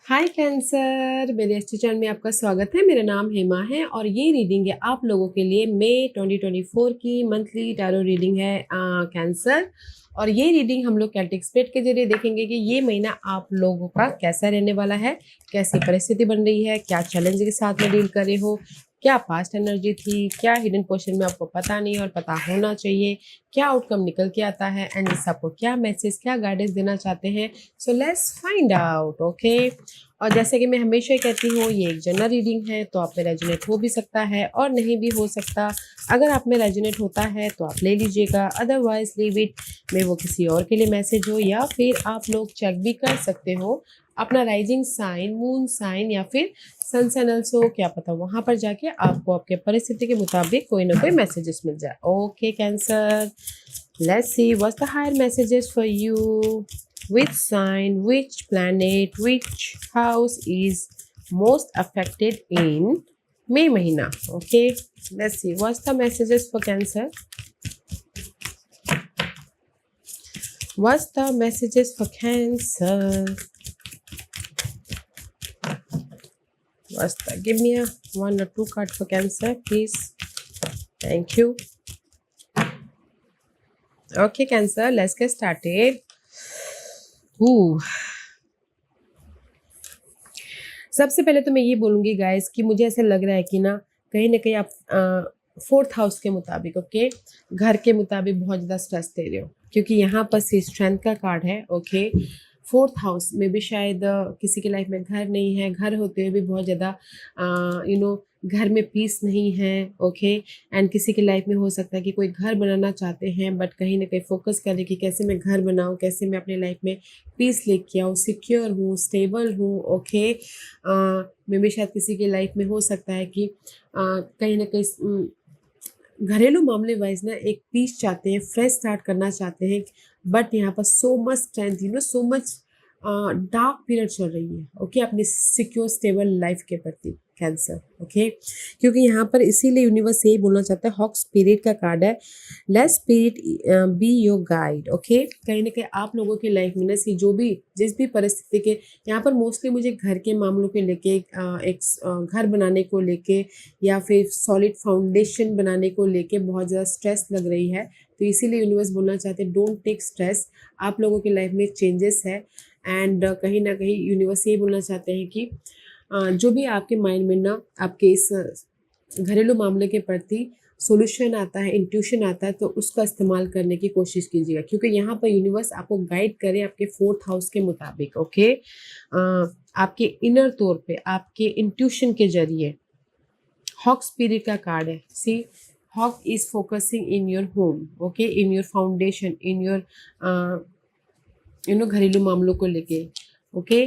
हाय cancer, मेरे astro channel में आपका स्वागत है। मेरा नाम हेमा है और ये रीडिंग है आप लोगों के लिए मई 2024 की मंथली टैरो रीडिंग है कैंसर। और ये रीडिंग हम लोग कैल्टिक स्प्रेड के जरिए देखेंगे कि ये महीना आप लोगों का कैसा रहने वाला है, कैसी परिस्थिति बन रही है, क्या चैलेंज के साथ में डील कर रहे हो, क्या पास्ट एनर्जी थी, क्या हिडन पोर्शन में आपको पता नहीं और पता होना चाहिए, क्या आउटकम निकल के आता है एंड इस आपको क्या मैसेज, क्या गाइडेंस देना चाहते हैं। So let's find out. Okay, और जैसे कि मैं हमेशा कहती हूँ, ये एक जनरल रीडिंग है तो आप में रेजोनेट हो भी सकता है और नहीं भी हो सकता। अगर आप में रेजोनेट होता है तो आप ले लीजिएगा, अदरवाइज लीव इट। मैं वो किसी और के लिए मैसेज हो या फिर आप लोग चेक भी कर सकते हो अपना राइजिंग साइन, मून साइन या फिर सन सैनल्स हो, क्या पता वहां पर जाके आपको आपके परिस्थिति के मुताबिक कोई ना कोई मैसेजेस मिल जाए। Okay cancer, let's see what's the higher messages for you. Which sign, which planet, which house is most affected in May mahina? Okay, let's see what's the messages for Cancer. What's the messages for Cancer? What's the, give me a one or two card for Cancer, please. Thank you. Okay, Cancer, let's get started. Ooh. सबसे पहले तो मैं ये बोलूँगी guys कि मुझे ऐसा लग रहा है कि ना कहीं आप फोर्थ हाउस के मुताबिक, ओके, घर के मुताबिक बहुत ज़्यादा स्ट्रेस दे रहे हो, क्योंकि यहाँ पर स्ट्रेंथ का कार्ड है। ओके, फोर्थ हाउस में भी शायद किसी की लाइफ में घर नहीं है, घर होते हुए भी बहुत ज़्यादा घर में पीस नहीं है। ओके, एंड किसी की लाइफ में हो सकता है कि कोई घर बनाना चाहते हैं बट कहीं ना कहीं फोकस करें कि कैसे मैं घर बनाऊं, कैसे मैं अपनी लाइफ में पीस लेके आऊँ, सिक्योर हूँ, स्टेबल हूँ। ओके, मे भी शायद किसी की लाइफ में हो सकता है कि कहीं ना कहीं घरेलू मामले वाइज ना एक पीस चाहते हैं, फ्रेश स्टार्ट करना चाहते हैं, बट यहाँ पर so much strength, so much dark period चल रही है। ओके, अपनी सिक्योर स्टेबल लाइफ के प्रति कैंसर। ओके, क्योंकि यहाँ पर इसीलिए यूनिवर्स यही बोलना चाहता है, हॉक स्पिरिट का कार्ड है, let spirit be your guide. Okay, कहीं ना कहीं आप लोगों की लाइफ में ना जो भी जिस भी परिस्थिति के, यहाँ पर मोस्टली मुझे घर के मामलों के लेके एक घर बनाने को लेके या फिर सॉलिड फाउंडेशन बनाने को लेके बहुत ज़्यादा स्ट्रेस लग रही है। तो इसीलिए यूनिवर्स बोलना चाहते हैं, डोंट टेक स्ट्रेस, आप लोगों की लाइफ में चेंजेस है। एंड कहीं ना कहीं यूनिवर्स ये बोलना चाहते हैं कि जो भी आपके माइंड में ना आपके इस घरेलू मामले के प्रति सॉल्यूशन आता है, इंट्यूशन आता है, तो उसका इस्तेमाल करने की कोशिश कीजिएगा, क्योंकि यहाँ पर यूनिवर्स आपको गाइड करे आपके फोर्थ हाउस के मुताबिक। ओके, आपके इनर तौर पे आपके इंट्यूशन के जरिए। हॉक स्पिरिट का कार्ड है, see, hawk is focusing in your home, okay, in your foundation, in your घरेलू मामलों को लेके। ओके,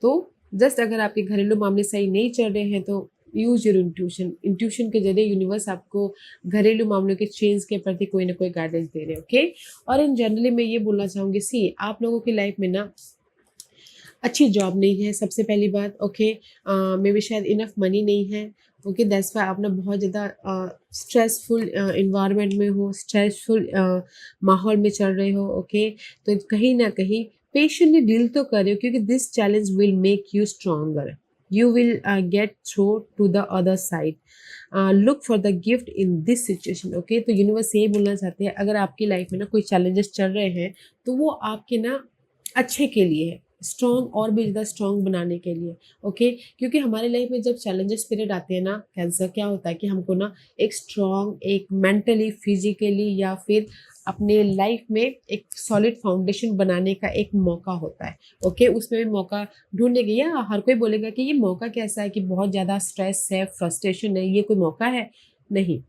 तो जस्ट अगर आपके घरेलू मामले सही नहीं चल रहे हैं तो यूज योर इंट्यूशन, इंट्यूशन के जरिए यूनिवर्स आपको घरेलू मामलों के चेंज के प्रति कोई ना कोई गाइडेंस दे रहे हैं। ओके, और इन जनरली मैं ये बोलना चाहूँगी, सी, आप लोगों की लाइफ में ना अच्छी जॉब नहीं है, सबसे पहली बात। ओके, मे बी शायद इनफ मनी नहीं है। ओके, दैट्स वाई आप ना बहुत ज़्यादा स्ट्रेसफुल इन्वायरमेंट में हो, स्ट्रेसफुल माहौल में चल रहे हो। ओके, तो कहीं ना कहीं पेशेंटली डील तो कर रहे हो, क्योंकि this challenge will make you stronger, you will get through to the other side, look for the gift in this situation. Okay, तो यूनिवर्स यही बोलना चाहते हैं, अगर आपकी लाइफ में ना कोई चैलेंजेस चल रहे हैं तो वो आपके ना अच्छे के लिए है, स्ट्रॉन्ग और भी ज़्यादा स्ट्रॉन्ग बनाने के लिए। ओके, क्योंकि हमारे लाइफ में जब चैलेंजेस पीरियड आते हैं ना कैंसर, क्या होता है कि हमको ना एक स्ट्रॉन्ग, एक मेंटली, फिजिकली या फिर अपने लाइफ में एक सॉलिड फाउंडेशन बनाने का एक मौका होता है। ओके, उसमें भी मौका ढूंढने के, या हर कोई बोलेगा कि ये मौका कैसा है कि बहुत ज़्यादा स्ट्रेस है, फ्रस्ट्रेशन है, ये कोई मौका है? नहीं,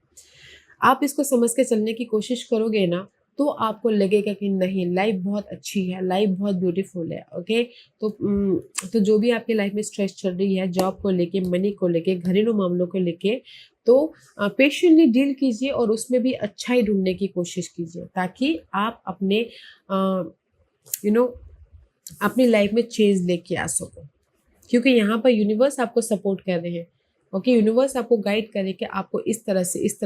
आप इसको समझ के चलने की कोशिश करोगे ना तो आपको लगेगा कि नहीं, लाइफ बहुत अच्छी है, लाइफ बहुत ब्यूटीफुल है। ओके, तो जो भी आपकी लाइफ में स्ट्रेस चल रही है, जॉब को लेके, मनी को लेके, घरेलू मामलों को लेके, तो पेशेंटली डील कीजिए और उसमें भी अच्छाई ढूंढने की कोशिश कीजिए, ताकि आप अपने यू नो अपनी लाइफ में चेंज लेके आ सको, क्योंकि यहाँ पर यूनिवर्स आपको सपोर्ट कर रहे हैं। ओके, यूनिवर्स आपको गाइड करे कि आपको इस तरह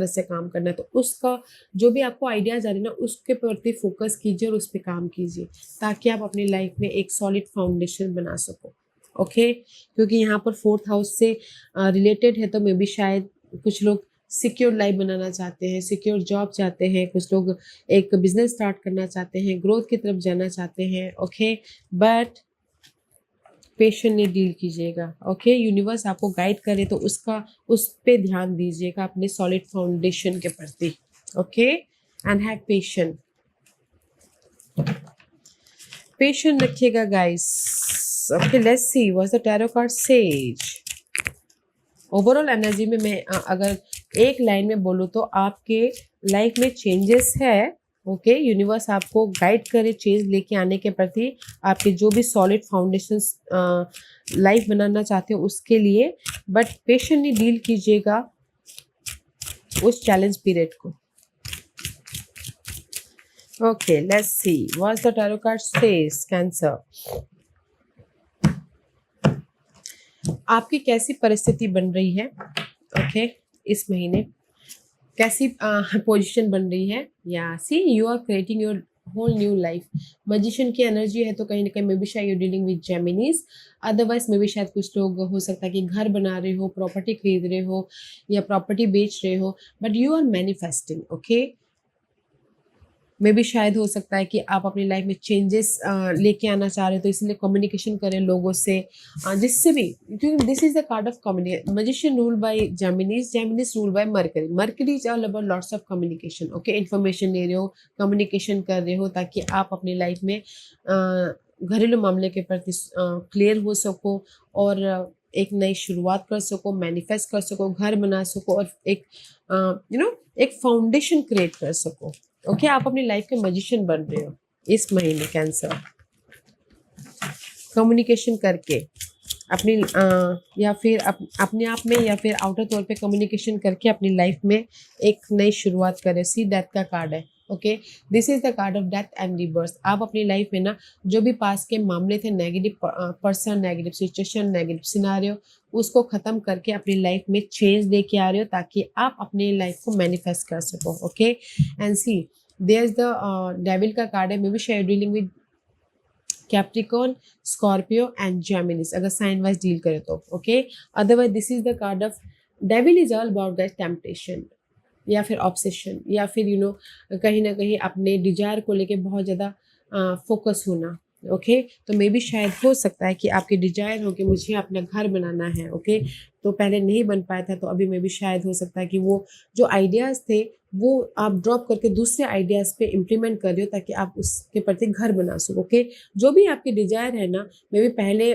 से काम करना है, तो उसका जो भी आपको आइडियाज आ रहे हैं ना, उसके प्रति फोकस कीजिए और उस पर काम कीजिए, ताकि आप अपनी लाइफ में एक सॉलिड फाउंडेशन बना सको। ओके, क्योंकि यहाँ पर 4th हाउस से रिलेटेड है, तो मे बी शायद कुछ लोग सिक्योर लाइफ बनाना चाहते हैं, सिक्योर जॉब चाहते हैं, कुछ लोग एक बिजनेस स्टार्ट करना चाहते हैं, ग्रोथ की तरफ जाना चाहते हैं। ओके, बट पेशेंटली डील कीजिएगा। ओके, यूनिवर्स आपको गाइड करे तो उस पे ध्यान दीजिएगा, अपने सॉलिड फाउंडेशन के प्रति। ओके, एंड हैव पेशेंट रखिएगा guys. Okay, let's see what's the tarot card says. Overall energy में मैं अगर एक लाइन में बोलूँ तो आपके लाइफ में चेंजेस है। ओके, यूनिवर्स आपको गाइड करे चेंज लेके आने के प्रति, आपके जो भी सॉलिड फाउंडेशन लाइफ बनाना चाहते हो उसके लिए, बट पेशेंटली डील कीजिएगा उस चैलेंज पीरियड को। Okay, let's see what's the tarot card says cancer. आपकी कैसी परिस्थिति बन रही है? ओके, इस महीने कैसी पोजीशन बन रही है? या see you are creating your whole new life. Magician की एनर्जी है, तो कहीं ना कहीं मे बी शायद you dealing with Geminis. Otherwise maybe शायद कुछ लोग हो सकता है कि घर बना रहे हो, प्रॉपर्टी खरीद रहे हो या प्रॉपर्टी बेच रहे हो, but you are manifesting. Okay, maybe शायद हो सकता है कि आप अपनी लाइफ में चेंजेस लेके आना चाह रहे हो, तो इसलिए कम्युनिकेशन करें लोगों से, जिससे भी, क्योंकि this is the card of communication. Magician rule by Geminis, Geminis rule by Mercury. Mercury is all about lots of communication. Okay, information ले रहे हो, कम्युनिकेशन कर रहे हो, ताकि आप अपनी लाइफ में घरेलू मामले के प्रति क्लियर हो सको और एक नई शुरुआत कर सको, मैनिफेस्ट कर सको, घर बना सको और एक एक फाउंडेशन क्रिएट कर सको। ओके, आप अपनी लाइफ के मजिशियन बन रहे हो इस महीने कैंसर। कम्युनिकेशन करके अपनी या फिर अपने आप में या फिर आउटर तौर पे कम्युनिकेशन करके अपनी लाइफ में एक नई शुरुआत करें। सी डेथ का कार्ड है। Okay, this is the card of death and rebirth. आप अपनी लाइफ में ना जो भी पास के मामले थे, negative person, negative situation, negative scenario, उसको खत्म करके अपनी लाइफ में चेंज लेके आ रहे हो, ताकि आप अपनी लाइफ को मैनिफेस्ट कर सको। Okay, and see there is the devil का कार्ड है। Maybe share dealing with Capricorn, Scorpio and Geminis, अगर साइन वाइज डील करें तो। Okay, otherwise this is the card of devil is all about that temptation या फिर obsession, या फिर कहीं ना कहीं अपने डिजायर को लेके बहुत ज़्यादा फोकस होना। ओके, तो मे भी शायद हो सकता है कि आपके डिजायर हो कि मुझे अपना घर बनाना है। ओके, तो पहले नहीं बन पाया था, तो अभी मे भी शायद हो सकता है कि वो जो आइडियाज़ थे वो आप ड्रॉप करके दूसरे आइडियाज़ पे इम्प्लीमेंट कर रहे हो, ताकि आप उसके प्रति घर बना सको। ओके, जो भी आपके डिजायर है ना, मे भी पहले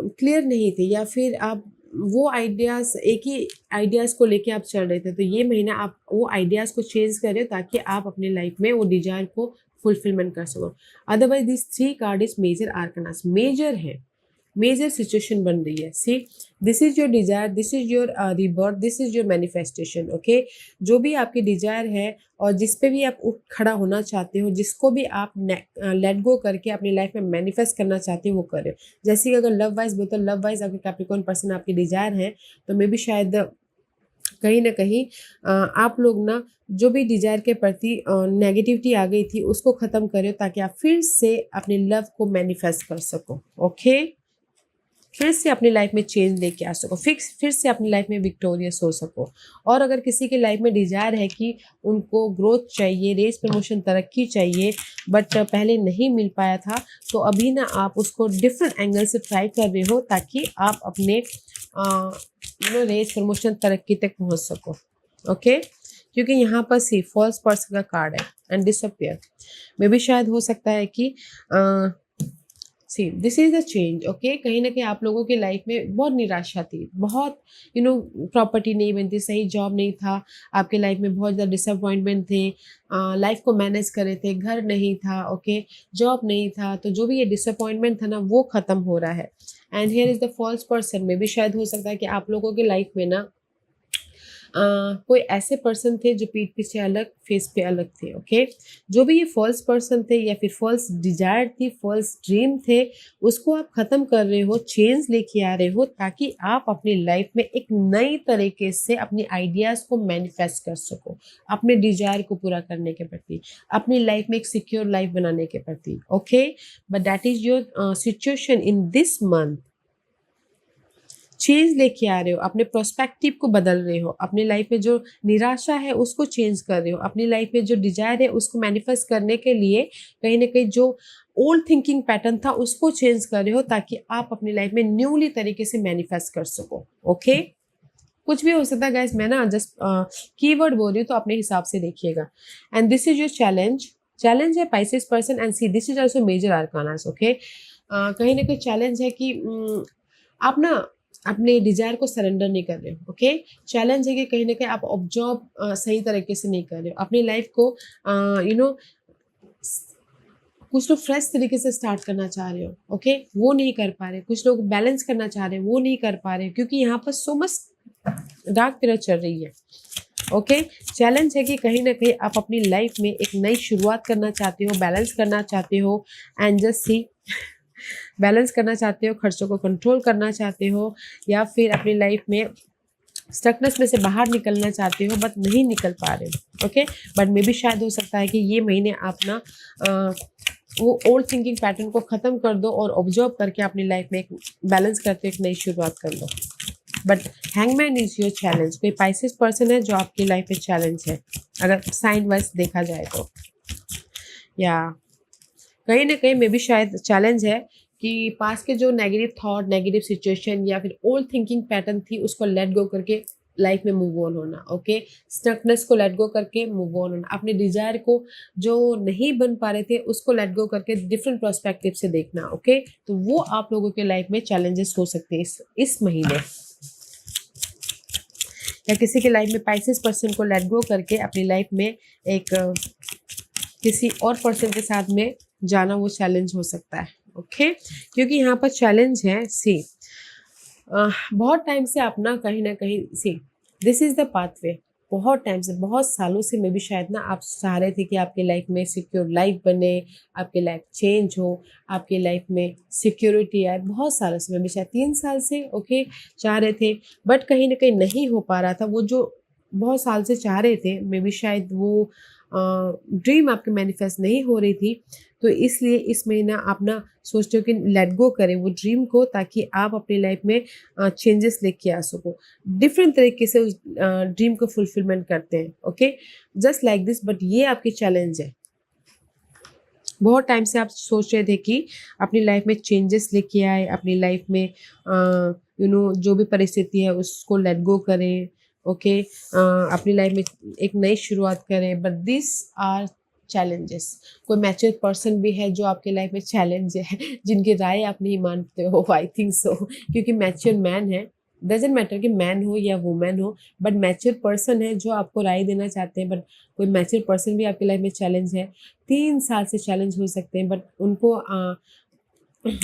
क्लियर नहीं थे, या फिर आप वो आइडियाज़, एक ही आइडियाज़ को लेके आप चल रहे थे, तो ये महीना आप वो आइडियाज़ को चेंज कर रहे हो, ताकि आप अपने लाइफ में वो डिजायर को फुलफिलमेंट कर सको। Otherwise this 3 card is major arcanas, major है, मेजर सिचुएशन बन रही है। See this is your desire, this is your rebirth, this is your manifestation. Okay, जो भी आपकी डिजायर है और जिस पे भी आप उठ खड़ा होना चाहते हो, जिसको भी आप लेट गो करके अपनी लाइफ में मैनिफेस्ट करना चाहते हो, वो कर रहे हो। जैसे कि अगर लव वाइज बोलते लव वाइज अगर कैप्रिकॉर्न पर्सन आपकी डिजायर है, तो मे भी शायद कहीं ना कहीं आप लोग ना जो भी डिजायर के प्रति नेगेटिविटी आ गई थी उसको ख़त्म करें, ताकि आप फिर से अपने लव को मैनिफेस्ट कर सको। ओके, फिर से अपनी लाइफ में चेंज लेके आ सको, फिर से अपनी लाइफ में विक्टोरियस हो सको। और अगर किसी की लाइफ में डिजायर है कि उनको ग्रोथ चाहिए, रेस प्रमोशन, तरक्की चाहिए, बट पहले नहीं मिल पाया था, तो अभी ना आप उसको डिफरेंट एंगल से ट्राई कर रहे हो, ताकि आप अपने रेस प्रमोशन, तरक्की तक पहुंच सको। ओके, क्योंकि यहाँ पर सी फॉल्स पर्सन का कार्ड है एंड डिसअपियर। मे भी शायद हो सकता है कि सी this is the change. Okay, कहीं ना कहीं आप लोगों की लाइफ में बहुत निराशा थी, बहुत प्रॉपर्टी नहीं बनती, सही जॉब नहीं था, आपके लाइफ में बहुत ज़्यादा डिसअपॉइंटमेंट थे, लाइफ को मैनेज कर रहे थे, घर नहीं था, ओके, जॉब नहीं था, तो जो भी ये डिसअपॉइंटमेंट था ना, वो ख़त्म हो रहा है। And here is the false person. में भी शायद हो सकता है कि आप लोगों की लाइफ में ना कोई ऐसे पर्सन थे जो पीठ पीछे अलग, फेस पे अलग थे। ओके, जो भी ये फॉल्स पर्सन थे या फिर फॉल्स डिजायर थी, फॉल्स ड्रीम थे, उसको आप खत्म कर रहे हो, चेंज लेके आ रहे हो, ताकि आप अपनी लाइफ में एक नई तरीके से अपनी आइडियाज को मैनिफेस्ट कर सको, अपने डिजायर को पूरा करने के प्रति, अपनी लाइफ में एक सिक्योर लाइफ बनाने के प्रति। Okay, but that is your situation in this month. Change लेके आ रहे हो, अपने प्रोस्पेक्टिव को बदल रहे हो, अपनी लाइफ में जो निराशा है उसको चेंज कर रहे हो, अपनी लाइफ में जो डिजायर है उसको मैनिफेस्ट करने के लिए कहीं ना कहीं जो ओल्ड थिंकिंग पैटर्न था उसको चेंज कर रहे हो, ताकि आप अपनी लाइफ में न्यूली तरीके से मैनिफेस्ट कर सको। ओके, कुछ भी हो सकता है गाइस, मैं ना जस्ट कीवर्ड बोल रही हूँ, तो अपने हिसाब से देखिएगा। And this is your challenge है Pisces person, and see this is also major arcanas. Okay, कहीं ना कहीं चैलेंज है कि आप ना अपने डिजायर को सरेंडर नहीं कर रहे हो। ओके, चैलेंज है कि कहीं ना कहीं आप ऑब्जर्व सही तरीके से नहीं कर रहे हो अपनी लाइफ को। कुछ लोग फ्रेश तरीके से स्टार्ट करना चाह रहे हो, ओके, वो नहीं कर पा रहे। कुछ लोग बैलेंस करना चाह रहे हैं, वो नहीं कर पा रहे, क्योंकि यहाँ पर सो मच डार्क पीरियड चल रही है। ओके, चैलेंज है कि कहीं ना कहीं आप अपनी लाइफ में एक नई शुरुआत करना चाहते हो, बैलेंस करना चाहते हो, एंड जस्ट सी बैलेंस करना चाहते हो, खर्चों को कंट्रोल करना चाहते हो, या फिर अपनी लाइफ में स्टकनेस में से बाहर निकलना चाहते हो, बट नहीं निकल पा रहे हो। ओके, बट मे भी शायद हो सकता है कि ये महीने आप ना वो ओल्ड थिंकिंग पैटर्न को ख़त्म कर दो और ऑब्जर्व करके अपनी लाइफ में एक बैलेंस करते एक नई शुरुआत कर लो। But hangman is your challenge. कोई पाइसेस पर्सन है जो आपकी लाइफ में चैलेंज है, अगर साइन वाइज देखा जाए तो, या कहीं ना कहीं मे भी शायद चैलेंज है कि पास के जो नेगेटिव थॉट, नेगेटिव सिचुएशन या फिर ओल्ड थिंकिंग पैटर्न थी उसको लेट गो करके लाइफ में मूव ऑन होना। ओके, स्टकनेस को लेट गो करके मूव ऑन होना, अपने डिजायर को जो नहीं बन पा रहे थे उसको लेट गो करके डिफरेंट पर्सपेक्टिव से देखना। ओके, तो वो आप लोगों के लाइफ में चैलेंजेस हो सकते हैं इस महीने, या किसी के लाइफ में पाइसेस पर्सन को लेट गो करके अपनी लाइफ में एक किसी और पर्सन के साथ में जाना वो चैलेंज हो सकता है। ओके, क्योंकि यहाँ पर चैलेंज है, सी बहुत टाइम से आप ना कहीं सी दिस इज द पाथवे, बहुत टाइम से, बहुत सालों से मे भी शायद ना आप चाह रहे थे कि आपकी लाइफ में सिक्योर लाइफ बने, आपकी लाइफ चेंज हो, आपकी लाइफ में सिक्योरिटी आए, बहुत सालों से, मे भी शायद 3 साल से ओके चाह रहे थे, बट कहीं ना कहीं नहीं हो पा रहा था। वो जो बहुत साल से चाह रहे थे, मे बी शायद वो ड्रीम आपके मैनिफेस्ट नहीं हो रही थी, तो इसलिए इस महीना आप ना सोचते हो कि लेट गो करें वो ड्रीम को, ताकि आप अपनी लाइफ में चेंजेस लेके आ सको, डिफरेंट तरीके से उस ड्रीम को फुलफिलमेंट करते हैं। Okay, just like this, but ये आपकी चैलेंज है। बहुत टाइम से आप सोच रहे थे कि अपनी लाइफ में चेंजेस लेके आए, अपनी लाइफ में जो भी परिस्थिति है उसको लेट गो करें। ओके, अपनी लाइफ में एक नई शुरुआत करें, बट दिस आर चैलेंजेस। कोई मैच्योर पर्सन भी है जो आपके लाइफ में चैलेंज है, जिनकी राय आप नहीं मानते हो, आई थिंक सो, क्योंकि मैच्योर मैन है, डजेंट मैटर कि मैन हो या वुमेन हो, बट मैच्योर पर्सन है जो आपको राय देना चाहते हैं। बट कोई मैच्योर पर्सन भी आपकी लाइफ में चैलेंज है, 3 साल से चैलेंज हो सकते हैं, बट उनको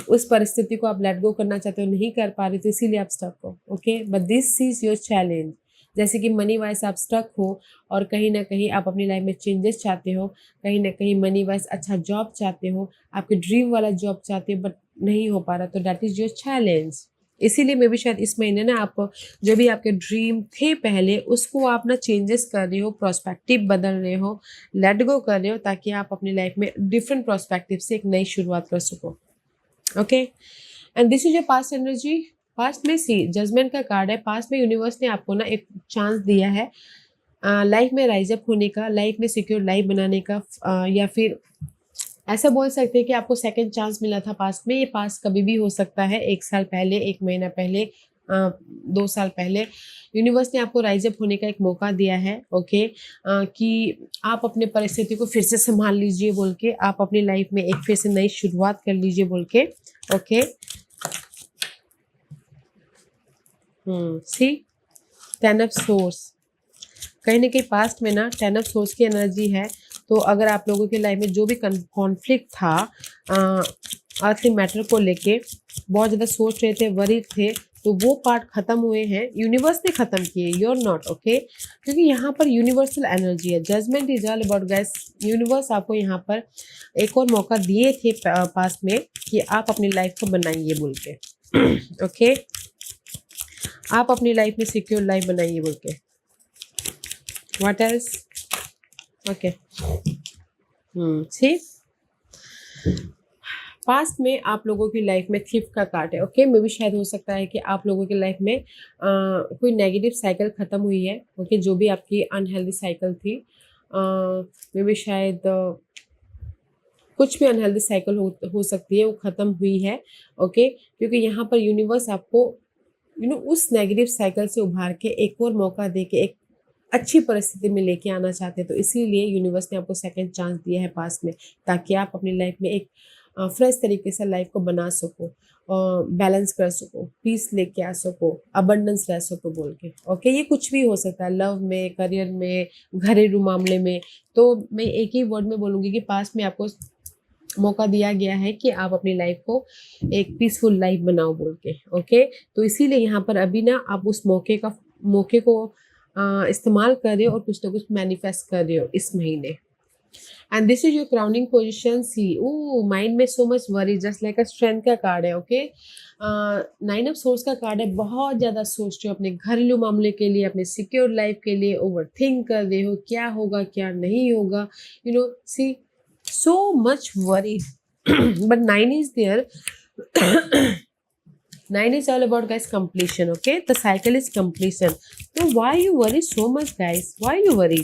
उस परिस्थिति को आप लेट गो करना चाहते हो, नहीं कर पा रहे, तो इसीलिए आप स्टक हो। Okay, but this is your challenge. जैसे कि मनी वाइज आप स्टक हो और कहीं ना कहीं आप अपनी लाइफ में चेंजेस चाहते हो, कहीं ना कहीं मनी वाइज अच्छा जॉब चाहते हो, आपके ड्रीम वाला जॉब चाहते हो, बट नहीं हो पा रहा, तो दैट इज योर चैलेंज। इसीलिए मे भी शायद इस महीने ना आप जो भी आपके ड्रीम थे पहले उसको आप ना चेंजेस कर रहे हो, प्रोस्पेक्टिव बदल रहे हो, लेट गो कर रहे हो, ताकि आप अपनी लाइफ में डिफरेंट प्रोस्पेक्टिव से एक नई शुरुआत कर सको। Okay, and this is your past energy. Past में सी जजमेंट का कार्ड है। पास्ट में यूनिवर्स ने आपको ना एक चांस दिया है लाइफ में राइज अप होने का, लाइफ में सिक्योर लाइफ बनाने का, या फिर ऐसा बोल सकते हैं कि आपको सेकंड चांस मिला था पास्ट में। ये पास्ट कभी भी हो सकता है, 1 साल पहले, 1 महीना पहले, 2 साल पहले। यूनिवर्स ने आपको राइज अप होने का एक मौका दिया है। ओके, कि आप अपने परिस्थिति को फिर से संभाल लीजिए बोल के, आप अपनी लाइफ में एक फिर से नई शुरुआत कर लीजिए बोल के। ओके, सी 10 ऑफ सोर्स, कहीं ना कहीं पास्ट में ना 10 ऑफ सोर्स की एनर्जी है। तो अगर आप लोगों की लाइफ में जो भी कॉन्फ्लिक्ट था, अर्थली मैटर को लेके बहुत ज़्यादा सोच रहे थे, वरीड थे, तो वो पार्ट ख़त्म हुए हैं, यूनिवर्स ने ख़त्म किए, यू आर नॉट, ओके। क्योंकि यहाँ पर यूनिवर्सल एनर्जी है, judgement is all about guys. Universe आपको यहाँ पर एक और मौका दिए थे पास में कि आप अपनी लाइफ को बनाइए बोल के ओके आप अपनी लाइफ में सिक्योर लाइफ बनाइए बोल के। What else? Okay, see past में आप लोगों की लाइफ में थीफ का कार्ड है, ओके। मे भी शायद हो सकता है कि आप लोगों की लाइफ में कोई नेगेटिव साइकिल ख़त्म हुई है, ओके। जो भी आपकी अनहेल्दी साइकिल थी, मे भी शायद कुछ भी अनहेल्दी साइकिल हो सकती है, वो ख़त्म हुई है, ओके। क्योंकि यहाँ पर यूनिवर्स आपको उस नेगेटिव साइकिल से उभार के एक और मौका दे के एक अच्छी परिस्थिति में लेके आना चाहते हैं। तो इसीलिए यूनिवर्स ने आपको सेकंड चांस दिया है पास्ट में, ताकि आप अपनी लाइफ में एक फ्रेश तरीके से लाइफ को बना सको, बैलेंस कर सको, पीस लेके आ सको, अबंडेंस रह सको बोल के, ओके। ये कुछ भी हो सकता है, लव में, करियर में, घरेलू मामले में। तो मैं एक ही वर्ड में बोलूँगी कि पास्ट में आपको मौका दिया गया है कि आप अपनी लाइफ को एक पीसफुल लाइफ बनाओ बोल के, ओके। तो इसीलिए यहाँ पर अभी ना आप उस मौके को इस्तेमाल कर रहे हो और कुछ ना कुछ मैनिफेस्ट कर रहे हो इस महीने। And this is your crowning position, see oh mind में so much worry, just like a strength का कार्ड है, ओके। 9 ऑफ सोर्स का कार्ड है, बहुत ज़्यादा सोच रहे हो अपने घरेलू मामले के लिए, अपने सिक्योर लाइफ के लिए, ओवर थिंक कर रहे हो क्या होगा क्या नहीं होगा, सी so much worry but 9 is there 9 is all about guys completion, okay. The cycle is completion. So why you worry so much guys? Why you worry?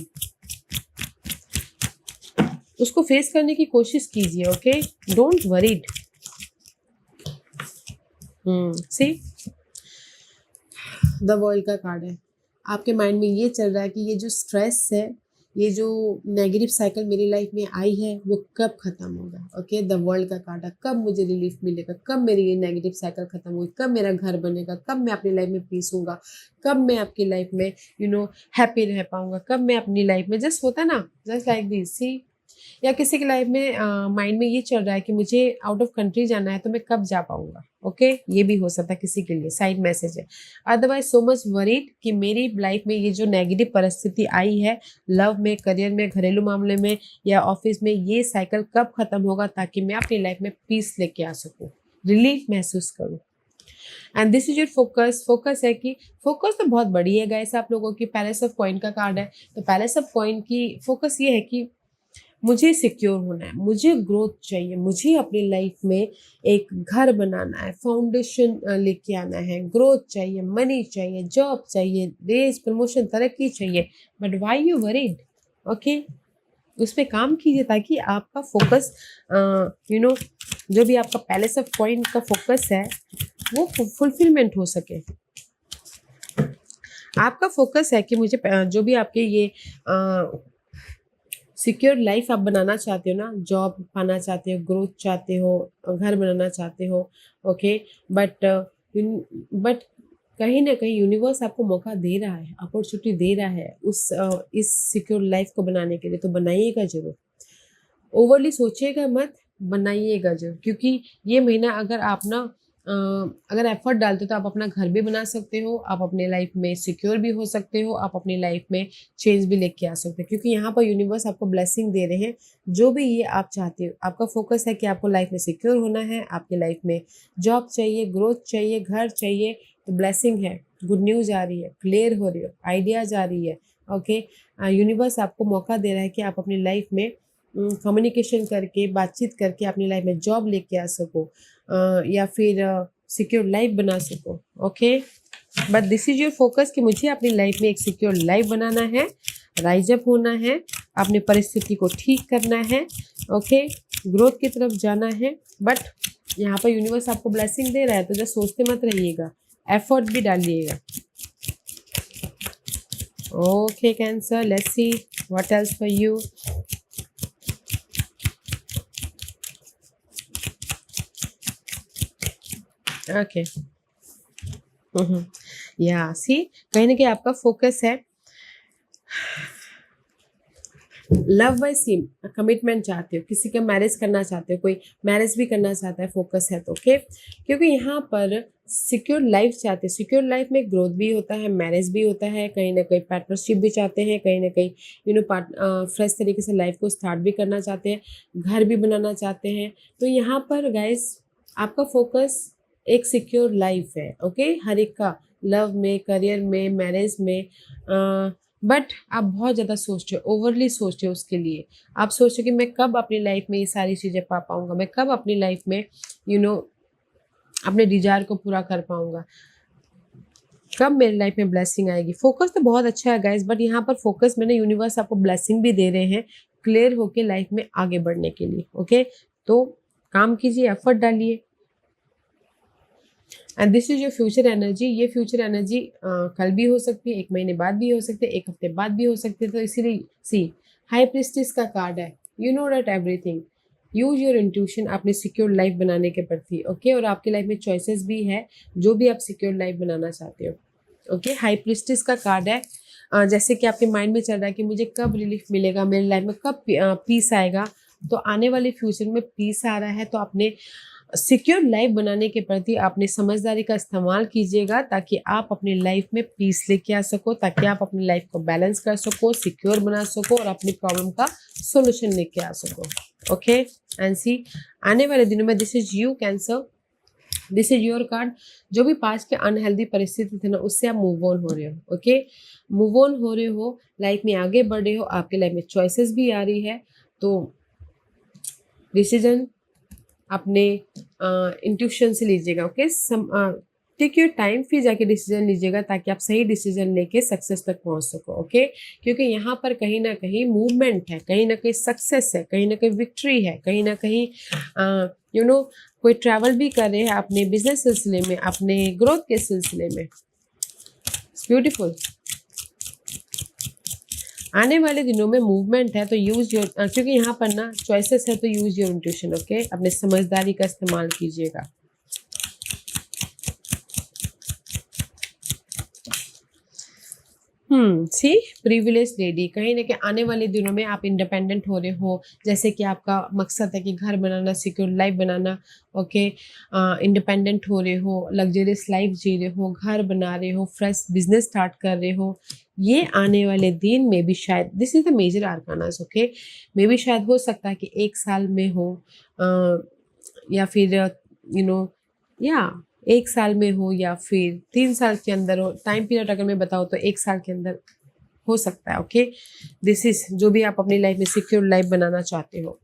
उसको फेस करने की कोशिश कीजिए, okay. Don't worried. See the world का card है, आपके mind में ये चल रहा है कि ये जो स्ट्रेस है, ये जो नेगेटिव साइकिल मेरी लाइफ में आई है, वो कब खत्म होगा, ओके। द वर्ल्ड का कार्ड है, कब मुझे रिलीफ मिलेगा, कब मेरी ये नेगेटिव साइकिल खत्म होगी, कब मेरा घर बनेगा, कब मैं अपनी लाइफ में पीस हूँगा, कब मैं आपकी लाइफ में हैप्पी रह पाऊंगा, कब मैं अपनी लाइफ में जस्ट होता ना, जस्ट लाइक दिस, सी। या किसी की लाइफ में माइंड में ये चल रहा है कि मुझे आउट ऑफ कंट्री जाना है, तो मैं कब जा पाऊंगा, ओके। ये भी हो सकता है किसी के लिए, साइड मैसेज है। अदरवाइज सो मच वरीड कि मेरी लाइफ में ये जो नेगेटिव परिस्थिति आई है, लव में, करियर में, घरेलू मामले में या ऑफिस में, ये साइकिल कब खत्म होगा, ताकि मैं अपनी लाइफ में पीस लेके आ सकूँ, रिलीफ महसूस करूँ। And this is your focus है कि फोकस तो बहुत बड़ी है गाइस आप लोगों की। पैलेस ऑफ कॉइन का कार्ड है, तो पैलेस ऑफ कॉइन की फोकस ये है कि मुझे सिक्योर होना है, मुझे ग्रोथ चाहिए, मुझे अपनी लाइफ में एक घर बनाना है, फाउंडेशन लेके आना है, ग्रोथ चाहिए, मनी चाहिए, जॉब चाहिए, रेज, प्रमोशन, तरक्की चाहिए। But why you worried, okay. उस पर काम कीजिए ताकि आपका फोकस जो भी आपका पैलेस ऑफ पॉइंट का फोकस है वो फुलफिलमेंट हो सके। आपका फोकस है कि मुझे जो भी आपके ये सिक्योर लाइफ आप बनाना चाहते हो ना, जॉब पाना चाहते हो, ग्रोथ चाहते हो, घर बनाना चाहते हो, ओके। बट कहीं ना कहीं यूनिवर्स आपको मौका दे रहा है, अपॉर्चुनिटी दे रहा है इस सिक्योर लाइफ को बनाने के लिए। तो बनाइएगा जरूर, ओवरली सोचिएगा मत, बनाइएगा जरूर। क्योंकि ये महीना अगर आप ना अगर एफर्ट डालते हो तो आप अपना घर भी बना सकते हो, आप अपने लाइफ में सिक्योर भी हो सकते हो, आप अपनी लाइफ में चेंज भी लेके आ सकते हो। क्योंकि यहाँ पर यूनिवर्स आपको ब्लेसिंग दे रहे हैं, जो भी ये आप चाहते हो। आपका फोकस है कि आपको लाइफ में सिक्योर होना है, आपकी लाइफ में जॉब चाहिए, ग्रोथ चाहिए, घर चाहिए, तो ब्लेसिंग है, गुड न्यूज़ आ रही है, क्लियर हो रही हो, आइडियाज आ रही है, ओके। यूनिवर्स आपको मौका दे रहा है कि आप अपनी लाइफ में कम्युनिकेशन करके, बातचीत करके अपनी लाइफ में जॉब लेके आ सको, या फिर सिक्योर लाइफ बना सको, okay. But this is your focus कि मुझे अपनी लाइफ में एक सिक्योर लाइफ बनाना है, राइज अप होना है, अपनी परिस्थिति को ठीक करना है, ओके, ग्रोथ की तरफ जाना है। बट यहाँ पर यूनिवर्स आपको ब्लेसिंग दे रहा है, तो जस्ट सोचते मत रहिएगा, एफर्ट भी डालिएगा, okay. Cancer, let's see what else for you. Okay, या सी कहीं ना कहीं आपका फोकस है लव वाइज सेम कमिटमेंट चाहते हो, किसी का मैरिज करना चाहते हो, कोई मैरिज भी करना चाहता है, फोकस है तो ओके। क्योंकि यहाँ पर सिक्योर लाइफ चाहते हैं, सिक्योर लाइफ में ग्रोथ भी होता है, मैरिज भी होता है, कहीं ना कहीं पार्टनरशिप भी चाहते हैं, कहीं ना कहीं फ्रेश तरीके से लाइफ को स्टार्ट भी करना चाहते हैं, घर भी बनाना चाहते हैं। तो यहाँ पर गाइस आपका फोकस एक सिक्योर लाइफ है, ओके, हर एक का, लव में, करियर में, मैरिज में। बट आप बहुत ज़्यादा सोचते हो, ओवरली सोचते हो उसके लिए। आप सोचते हो कि मैं कब अपनी लाइफ में ये सारी चीज़ें पा पाऊंगा, मैं कब अपनी लाइफ में यू नो अपने डिजायर को पूरा कर पाऊंगा, कब मेरी लाइफ में ब्लेसिंग आएगी। फोकस तो बहुत अच्छा है गाइस, बट यहाँ पर फोकस में ना यूनिवर्स आपको ब्लेसिंग भी दे रहे हैं क्लियर होके लाइफ में आगे बढ़ने के लिए, ओके। तो काम कीजिए, एफर्ट डालिए। And this is your future energy. ये फ्यूचर एनर्जी कल भी हो सकती है, 1 महीने बाद भी हो सकती है, 1 हफ्ते बाद भी हो सकती है। तो इसीलिए सी हाई प्रिस्टिस का कार्ड है, you know that everything, use your intuition अपनी सिक्योर लाइफ बनाने के प्रति, ओके। और आपकी लाइफ में चॉइसेस भी है, जो भी आप सिक्योर लाइफ बनाना चाहते हो, ओके। हाई प्रिस्टिस का कार्ड है, जैसे कि आपके माइंड में चल रहा है कि मुझे कब रिलीफ मिलेगा, मेरी लाइफ में कब पीस आएगा। तो आने वाले फ्यूचर में पीस आ रहा है, तो अपने सिक्योर लाइफ बनाने के प्रति आपने समझदारी का इस्तेमाल कीजिएगा, ताकि आप अपनी लाइफ में पीस लेके आ सको, ताकि आप अपनी लाइफ को बैलेंस कर सको, सिक्योर बना सको और अपनी प्रॉब्लम का सोल्यूशन लेके आ सको, ओके। एंड सी आने वाले दिनों में this is you cancer, this is your card. जो भी पास के अनहेल्दी परिस्थिति थे ना, उससे आप मूव ऑन हो रहे हो, ओके। मूव ऑन हो रहे हो, लाइफ में आगे बढ़ रहे हो, आपके लाइफ में चॉइसेस भी आ रही है। तो डिसीजन अपने इंट्यूशन से लीजिएगा, ओके। टेक योर टाइम, फिर जाके डिसीजन लीजिएगा, ताकि आप सही डिसीजन लेके सक्सेस तक पहुंच सको, ओके। क्योंकि यहाँ पर कहीं ना कहीं मूवमेंट है, कहीं ना कहीं सक्सेस है, कहीं ना कहीं विक्ट्री है, कहीं ना कहीं कोई ट्रैवल भी कर रहे हैं अपने बिजनेस सिलसिले में, अपने ग्रोथ के सिलसिले में। It's beautiful. आने वाले दिनों में मूवमेंट है, तो यूज योर, क्योंकि यहाँ पर ना चॉइसेस है, तो यूज योर इंट्यूशन, ओके। अपने समझदारी का इस्तेमाल कीजिएगा। सी प्रिविलेज लेडी, कहीं ना कहीं आने वाले दिनों में आप इंडिपेंडेंट हो रहे हो, जैसे कि आपका मकसद है कि घर बनाना, सिक्योर लाइफ बनाना, ओके। इंडिपेंडेंट हो रहे हो, लग्जरियस लाइफ जी रहे हो, घर बना रहे हो, फ्रेश बिजनेस स्टार्ट कर रहे हो। ये आने वाले दिन में भी शायद, this is the major arcanas, okay. Maybe शायद हो सकता है कि 1 साल में हो, या फिर या 1 साल में हो, या फिर 3 साल के अंदर हो। टाइम पीरियड अगर मैं बताऊँ तो 1 साल के अंदर हो सकता है, ओके। दिस इज जो भी आप अपनी लाइफ में सिक्योर लाइफ बनाना चाहते हो,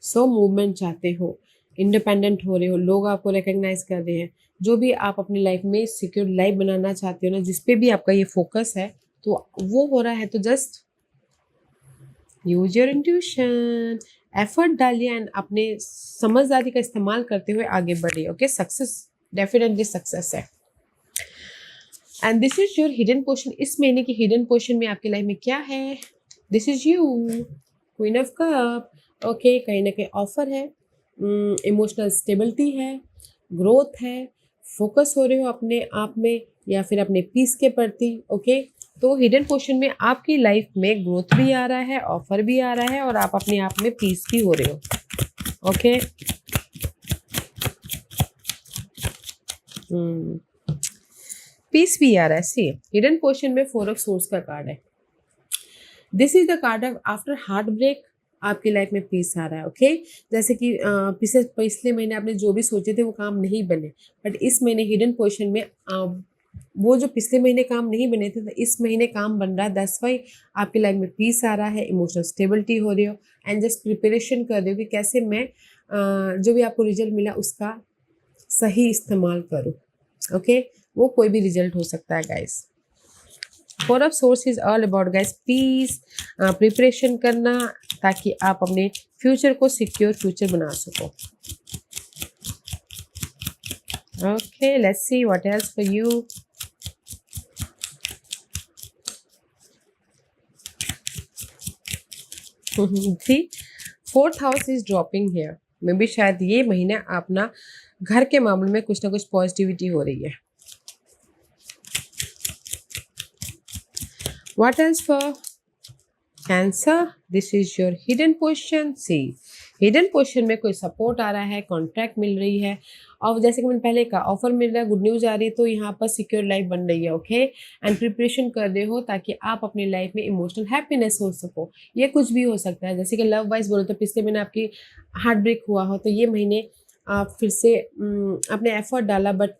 सो मूवमेंट चाहते हो, इंडिपेंडेंट हो रहे हो, लोग आपको रिकग्नाइज कर रहे हैं, जो भी आप अपनी लाइफ में सिक्योर लाइफ बनाना चाहते हो ना, जिसपे भी आपका ये फोकस है, तो वो हो रहा है। तो just use your intuition, effort डालिए एंड अपने समझदारी का इस्तेमाल करते हुए आगे बढ़िए, ओके। सक्सेस डेफिनेटली सक्सेस है। And this is your hidden portion. इस महीने की हिडन पोर्शन में आपकी लाइफ में क्या है? This is you, queen of cup, okay. कहीं ना कहीं ऑफर है, इमोशनल स्टेबिलिटी है, ग्रोथ है, फोकस हो रहे हो अपने आप में या फिर अपने पीस के प्रति, ओके। तो हिडन पोर्शन में आपकी लाइफ में ग्रोथ भी आ रहा है, ऑफर भी आ रहा है, और आप अपने आप में पीस भी हो रहे हो, ओके। पीस भी आ रहा है। सी हिडन पोर्शन में 4 ऑफ सोर्स का कार्ड है। This is the card of after heartbreak, आपकी लाइफ में पीस आ रहा है, ओके। जैसे कि पिछले महीने आपने जो भी सोचे थे वो काम नहीं बने, बट इस महीने हिडन पोर्शन में वो जो पिछले महीने काम नहीं बने थे, तो इस महीने काम बन रहा है। दैट्स व्हाई आपकी लाइफ में पीस आ रहा है, इमोशनल स्टेबिलिटी हो रही हो, एंड जस्ट प्रिपरेशन कर रहे हो कि कैसे मैं जो भी आपको रिजल्ट मिला उसका सही इस्तेमाल करूँ, ओके। वो कोई भी रिजल्ट हो सकता है guys. 4 of swords is all about guys peace, preparation करना, ताकि आप अपने फ्यूचर को सिक्योर फ्यूचर बना सको, okay. Let's see what else for you. See 4th house is dropping here. Maybe शायद ये महीने आप ना घर के मामले में कुछ ना कुछ पॉजिटिविटी हो रही है। What else for cancer, this is your hidden position. See, hidden position में कोई सपोर्ट आ रहा है, कॉन्ट्रैक्ट मिल रही है, और जैसे कि मैंने पहले कहा ऑफर मिल रहा है, गुड न्यूज़ आ रही है, तो यहाँ पर सिक्योर लाइफ बन रही है। ओके, एंड प्रिपरेशन कर रहे हो ताकि आप अपनी लाइफ में इमोशनल हैप्पीनेस हो सको। ये कुछ भी हो सकता है, जैसे कि लव वाइज बोलो तो पिछले महीने आपकी हार्ट ब्रेक हुआ हो, तो ये महीने आप फिर से आपने एफर्ट डाला, बट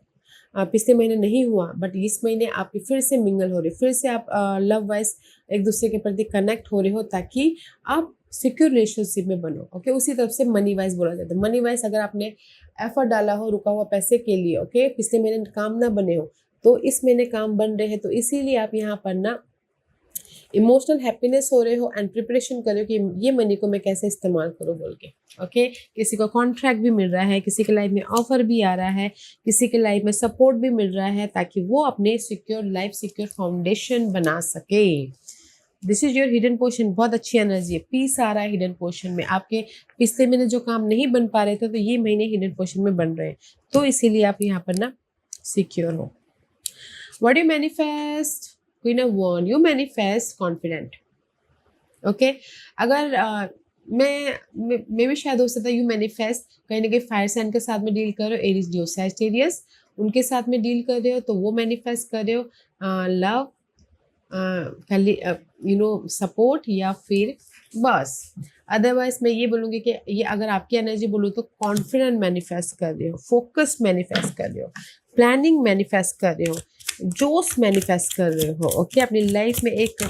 पिछले महीने नहीं हुआ, बट इस महीने आपकी फिर से मिंगल हो रही, फिर से आप लव वाइज एक दूसरे के प्रति कनेक्ट हो रहे हो ताकि आप सिक्योर रिलेशनशिप में बनो। ओके, उसी तरफ से मनी वाइज बोला जाता है। मनी वाइज अगर आपने एफर्ट डाला हो रुका हुआ पैसे के लिए, ओके, पिछले महीने काम ना बने हो, तो इस महीने काम बन रहे हैं, तो इसीलिए आप यहाँ पर ना इमोशनल हैप्पीनेस हो रहे हो एंड प्रिपरेशन कर रहे हो कि ये मनी को मैं कैसे इस्तेमाल करूँ बोल के। ओके, किसी को कॉन्ट्रैक्ट भी मिल रहा है, किसी के लाइफ में ऑफर भी आ रहा है, किसी के लाइफ में सपोर्ट भी मिल रहा है ताकि वो अपने सिक्योर लाइफ, सिक्योर फाउंडेशन बना सके। This is your hidden portion. बहुत अच्छी एनर्जी है, पीस आ रहा है हिडन पोर्शन में। आपके पिछले महीने जो काम नहीं बन पा रहे थे, तो ये महीने हिडन पोर्शन में बन रहे हैं, तो इसीलिए आप यहाँ पर ना सिक्योर हो। What you manifest? Queen of वॉन, यू मैनिफेस्ट कॉन्फिडेंट। ओके, अगर मैं भी शायद हो सकता है यू मैनिफेस्ट कहीं ना कहीं फायर साइन के साथ में डील कर रहे हो, एरीज, लियो, सैजिटेरियस, उनके साथ में डील कर रहे हो, तो वो मैनिफेस्ट कर रहे हो लव, सपोर्ट, या फिर बस। अदरवाइज मैं ये बोलूँगी कि ये अगर आपकी एनर्जी बोलूँ तो कॉन्फिडेंट मैनिफेस्ट कर रहे हो, फोकस मैनिफेस्ट कर रहे हो, प्लानिंग मैनिफेस्ट कर रहे हो, जोश मैनिफेस्ट कर रहे हो। ओके, अपनी लाइफ में एक